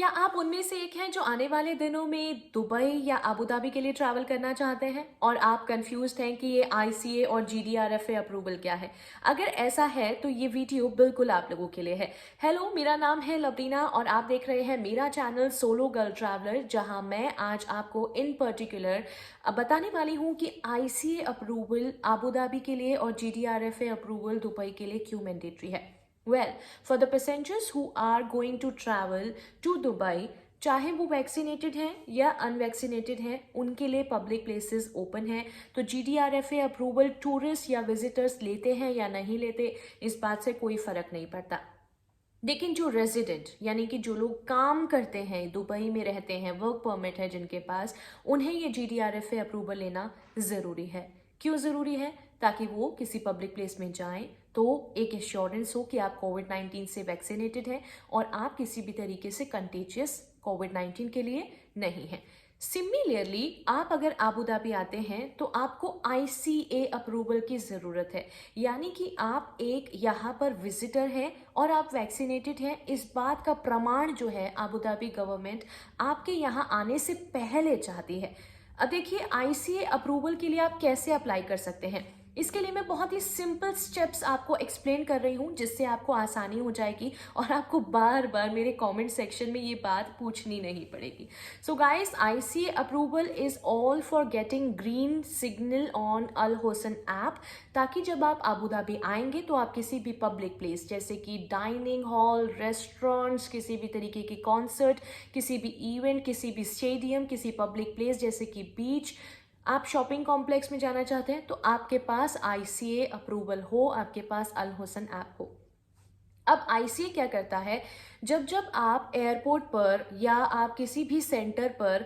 क्या आप उनमें से एक हैं जो आने वाले दिनों में दुबई या अबू धाबी के लिए ट्रैवल करना चाहते हैं और आप कंफ्यूज्ड हैं कि ये आईसीए और जीडीआरएफए अप्रूवल क्या है? अगर ऐसा है तो ये वीडियो बिल्कुल आप लोगों के लिए है। हेलो, मेरा नाम है लवरीना और आप देख रहे हैं मेरा चैनल सोलो गर्ल ट्रैवलर, जहां मैं आज आपको इन पर्टिकुलर बताने वाली हूं कि आईसीए अप्रूवल अबू धाबी के लिए और जीडीआरएफए अप्रूवल दुबई के लिए क्यों मैंडेटरी है। Well, for the passengers who are going to travel to Dubai, चाहे वो वैक्सीनेटेड हैं या अनवैक्सीनेटेड हैं, उनके लिए पब्लिक प्लेसेस ओपन हैं। तो जीडीआरएफए अप्रूवल टूरिस्ट या विजिटर्स लेते हैं या नहीं लेते, इस बात से कोई फर्क नहीं पड़ता। लेकिन जो रेजिडेंट यानी कि जो लोग काम करते हैं, दुबई में रहते हैं, वर्क परमिट है जिनके पास, उन्हें ये जीडीआरएफए अप्रूवल लेना ज़रूरी है। क्यों ज़रूरी है? ताकि वो किसी पब्लिक प्लेस में जाएं तो एक एश्योरेंस हो कि आप कोविड-19 से वैक्सीनेटेड हैं और आप किसी भी तरीके से कंटेजियस कोविड-19 के लिए नहीं हैं। सिमिलरली आप अगर आबू धाबी आते हैं तो आपको आईसीए अप्रूवल की ज़रूरत है, यानी कि आप एक यहाँ पर विजिटर हैं और आप वैक्सीनेटेड हैं। इस बात का प्रमाण जो है आबू धाबी गवर्नमेंट आपके यहाँ आने से पहले चाहती है। अब देखिए, आईसीए अप्रूवल के लिए आप कैसे अप्लाई कर सकते हैं, इसके लिए मैं बहुत ही सिंपल स्टेप्स आपको एक्सप्लेन कर रही हूँ, जिससे आपको आसानी हो जाएगी और आपको बार बार मेरे कमेंट सेक्शन में ये बात पूछनी नहीं पड़ेगी। So guys, ICA approval is all for getting green signal on Al Hosn app, ताकि जब आप अबू धाबी आएंगे तो आप किसी भी पब्लिक प्लेस जैसे कि डाइनिंग हॉल, रेस्टोरेंट्स, किसी भी तरीके की कॉन्सर्ट, किसी भी इवेंट, किसी भी स्टेडियम, किसी पब्लिक प्लेस जैसे कि बीच, आप शॉपिंग कॉम्प्लेक्स में जाना चाहते हैं तो आपके पास आईसीए अप्रूवल हो, आपके पास अल हुसैन ऐप हो। अब आईसीए क्या करता है, जब जब आप एयरपोर्ट पर या आप किसी भी सेंटर पर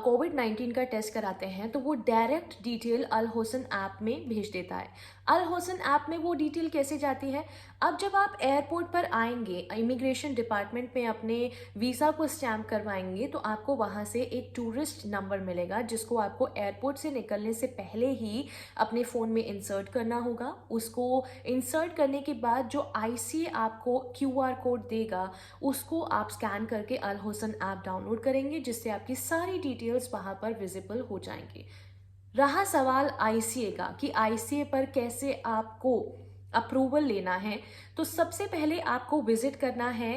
कोविड-19 का टेस्ट कराते हैं तो वो डायरेक्ट डिटेल अल हुसैन ऐप में भेज देता है। अल हुसैन ऐप में वो डिटेल कैसे जाती है? अब जब आप एयरपोर्ट पर आएंगे, इमिग्रेशन डिपार्टमेंट में अपने वीज़ा को स्टैम्प करवाएंगे तो आपको वहाँ से एक टूरिस्ट नंबर मिलेगा, जिसको आपको एयरपोर्ट से निकलने से पहले ही अपने फ़ोन में इंसर्ट करना होगा। उसको इंसर्ट करने के बाद जो आईसीए आपको क्यूआर कोड देगा, उसको आप स्कैन करके अल हुसैन ऐप डाउनलोड करेंगे, जिससे आपकी सारी डिटेल्स वहाँ पर विजिबल हो जाएंगी। रहा सवाल आईसीए का कि आईसीए पर कैसे आपको अप्रूवल लेना है, तो सबसे पहले आपको विजिट करना है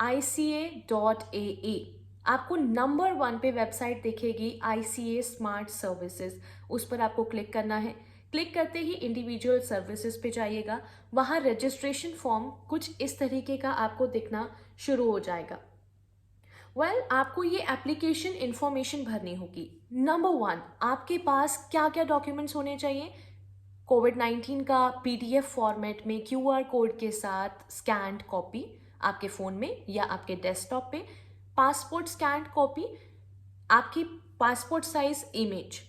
ICA.ae। आपको नंबर 1 पे वेबसाइट दिखेगी आईसीए स्मार्ट सर्विसेज, उस पर आपको क्लिक करना है। क्लिक करते ही इंडिविजुअल सर्विसेज पे जाइएगा, वहाँ रजिस्ट्रेशन फॉर्म कुछ इस तरीके का आपको दिखना शुरू हो जाएगा। आपको ये एप्लीकेशन इंफॉर्मेशन भरनी होगी। नंबर 1, आपके पास क्या क्या डॉक्यूमेंट्स होने चाहिए? कोविड-19 का पीडीएफ फॉर्मेट में क्यूआर कोड के साथ स्कैन्ड कॉपी आपके फ़ोन में या आपके डेस्कटॉप पे, पासपोर्ट स्कैन्ड कॉपी, आपकी पासपोर्ट साइज इमेज।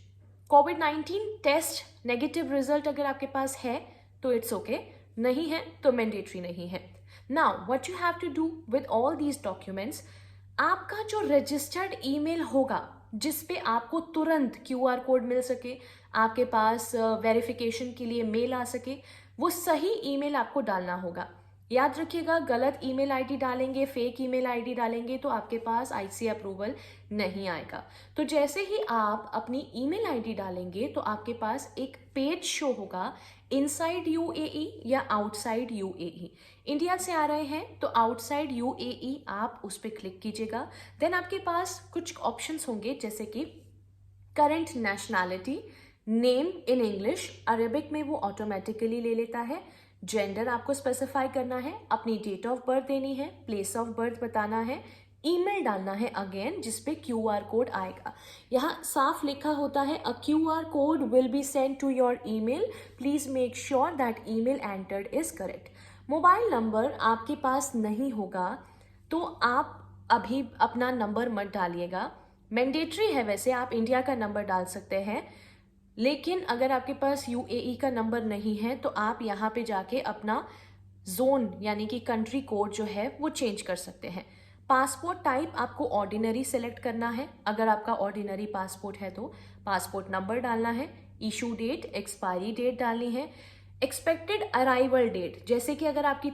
कोविड-19 टेस्ट नेगेटिव रिजल्ट अगर आपके पास है तो इट्स ओके, नहीं है तो मैंडेटरी नहीं है। Now what you have to do with all these documents, आपका जो रजिस्टर्ड ईमेल होगा जिस पे आपको तुरंत क्यूआर कोड मिल सके, आपके पास वेरिफिकेशन के लिए मेल आ सके, वो सही ईमेल आपको डालना होगा। याद रखिएगा, गलत ईमेल आईडी डालेंगे, फेक ईमेल आईडी डालेंगे तो आपके पास आईसीए अप्रूवल नहीं आएगा। तो जैसे ही आप अपनी ईमेल आईडी डालेंगे तो आपके पास एक पेज शो होगा, इनसाइड यूएई या आउटसाइड यूएई। इंडिया से आ रहे हैं तो आउटसाइड यूएई आप उस पर क्लिक कीजिएगा। देन आपके पास कुछ ऑप्शंस होंगे जैसे कि current nationality, name in English, Arabic में वो ऑटोमेटिकली ले लेता है। जेंडर आपको स्पेसिफाई करना है, अपनी डेट ऑफ बर्थ देनी है, प्लेस ऑफ बर्थ बताना है, ईमेल डालना है अगेन जिसपे क्यूआर कोड आएगा। यहाँ साफ लिखा होता है, a QR code will be send to your email, please make sure that email entered is correct. Mobile number आपके पास नहीं होगा तो आप अभी अपना नंबर मत डालिएगा। मैंडेटरी है, वैसे आप इंडिया का नंबर डाल सकते हैं, लेकिन अगर आपके पास यूएई का नंबर नहीं है तो आप यहाँ पे जाके अपना जोन यानी कि कंट्री कोड जो है वो चेंज कर सकते हैं। पासपोर्ट टाइप आपको ऑर्डिनरी सेलेक्ट करना है, अगर आपका ऑर्डिनरी पासपोर्ट है तो पासपोर्ट नंबर डालना है, इशू डेट, एक्सपायरी डेट डालनी है, एक्सपेक्टेड अराइवल डेट, जैसे कि अगर आपकी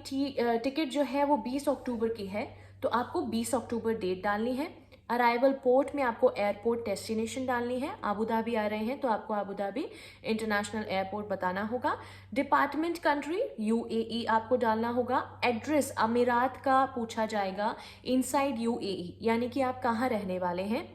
टिकट जो है वो 20 अक्टूबर की है तो आपको 20 अक्टूबर डेट डालनी है। अराइवल पोर्ट में आपको एयरपोर्ट डेस्टिनेशन डालनी है। आबू धाबी आ रहे हैं तो आपको आबू धाबी इंटरनेशनल एयरपोर्ट बताना होगा। डिपार्टमेंट कंट्री यूएई आपको डालना होगा। एड्रेस अमीरात का पूछा जाएगा, इनसाइड यूएई यानी कि आप कहाँ रहने वाले हैं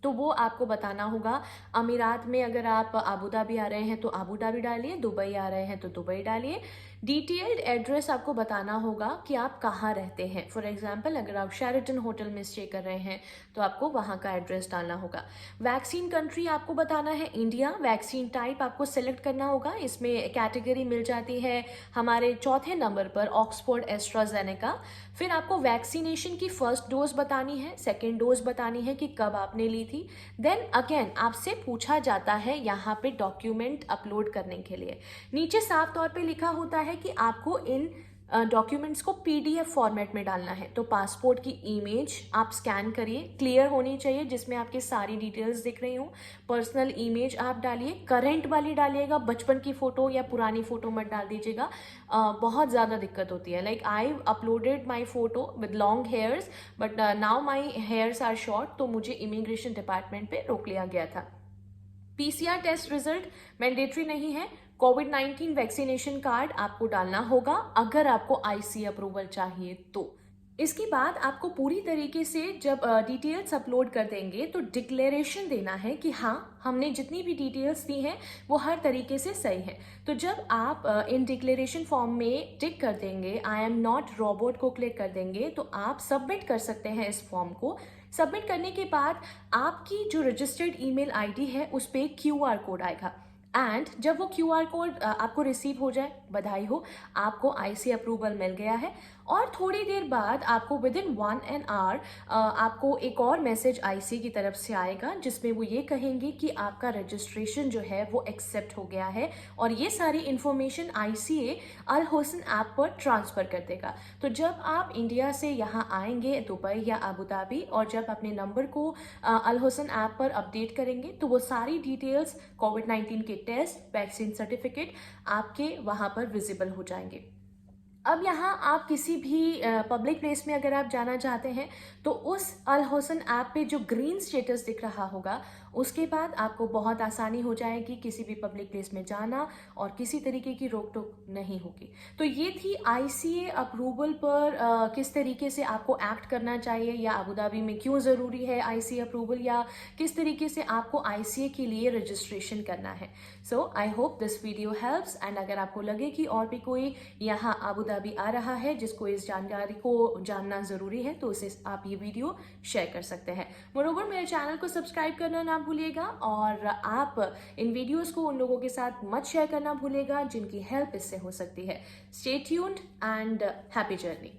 तो वो आपको बताना होगा। अमीरात में अगर आप आबू धाबी आ रहे हैं तो आबू धाबी डालिए, दुबई आ रहे हैं तो दुबई डालिए। डिटेल्ड एड्रेस आपको बताना होगा कि आप कहाँ रहते हैं। फॉर एग्जांपल अगर आप शेरेटन होटल में स्टे कर रहे हैं तो आपको वहाँ का एड्रेस डालना होगा। वैक्सीन कंट्री आपको बताना है इंडिया। वैक्सीन टाइप आपको सेलेक्ट करना होगा। इसमें कैटेगरी मिल जाती है हमारे चौथे नंबर पर ऑक्सफोर्ड एस्ट्राजेनेका। फिर आपको वैक्सीनेशन की फर्स्ट डोज बतानी है, सेकेंड डोज बतानी है कि कब आपने ली थी। देन अगेन आपसे पूछा जाता है यहाँ पे डॉक्यूमेंट अपलोड करने के लिए। नीचे साफ तौर पे लिखा होता है कि आपको इन डॉक्यूमेंट्स को पीडीएफ फॉर्मेट में डालना है। तो पासपोर्ट की इमेज आप स्कैन करिए, क्लियर होनी चाहिए जिसमें आपकी सारी डिटेल्स दिख रही हो। पर्सनल इमेज आप डालिए, करंट वाली डालिएगा, बचपन की फ़ोटो या पुरानी फ़ोटो मत डाल दीजिएगा। बहुत ज़्यादा दिक्कत होती है। Like I uploaded my photo with long hairs but now my hairs are short, तो मुझे इमिग्रेशन डिपार्टमेंट पे रोक लिया गया था। पीसीआर टेस्ट रिजल्ट मैंडेटरी नहीं है। कोविड-19 वैक्सीनेशन कार्ड आपको डालना होगा अगर आपको आईसी अप्रूवल चाहिए तो। इसके बाद आपको पूरी तरीके से जब डिटेल्स अपलोड कर देंगे तो डिक्लेरेशन देना है कि हाँ, हमने जितनी भी डिटेल्स दी हैं वो हर तरीके से सही है। तो जब आप इन डिक्लेरेशन फॉर्म में टिक कर देंगे, आई एम नॉट रोबोट को क्लिक कर देंगे तो आप सबमिट कर सकते हैं इस फॉर्म को। सबमिट करने के बाद आपकी जो रजिस्टर्ड ईमेल आईडी है उस पर क्यूआर कोड आएगा। एंड जब वो क्यूआर कोड आपको रिसीव हो जाए, बधाई हो, आपको आईसी अप्रूवल मिल गया है। और थोड़ी देर बाद आपको विद इन 1 आवर आपको एक और मैसेज आईसी की तरफ से आएगा जिसमें वो ये कहेंगे कि आपका रजिस्ट्रेशन जो है वो एक्सेप्ट हो गया है और ये सारी इंफॉर्मेशन आईसीए अल हुसन ऐप पर ट्रांसफ़र कर देगा। तो जब आप इंडिया से यहाँ आएंगे दुबई या आबू धाबी और जब अपने नंबर को अल हुसन ऐप पर अपडेट करेंगे तो वो सारी डिटेल्स, कोविड-19 के टेस्ट, वैक्सीन सर्टिफिकेट आपके वहाँ पर विजिबल हो जाएंगे। अब यहाँ आप किसी भी पब्लिक प्लेस में अगर आप जाना चाहते हैं तो उस अल हुसन ऐप पे जो ग्रीन स्टेटस दिख रहा होगा उसके बाद आपको बहुत आसानी हो जाएगी किसी भी पब्लिक प्लेस में जाना और किसी तरीके की रोक टोक नहीं होगी। तो ये थी आईसीए अप्रूवल पर किस तरीके से आपको एक्ट करना चाहिए या आबू धाबी में क्यों ज़रूरी है आईसीए अप्रूवल या किस तरीके से आपको आईसीए के लिए रजिस्ट्रेशन करना है। So I hope this video helps and अगर आपको लगे कि और भी कोई यहाँ आबू धाबी आ रहा है जिसको इस जानकारी को जानना ज़रूरी है तो उसे आप ये वीडियो शेयर कर सकते हैं। मोरोवर मेरे चैनल को सब्सक्राइब करना ना भूलिएगा और आप इन वीडियोस को उन लोगों के साथ मत शेयर करना भूलिएगा जिनकी हेल्प इससे हो सकती है। Stay tuned and happy journey.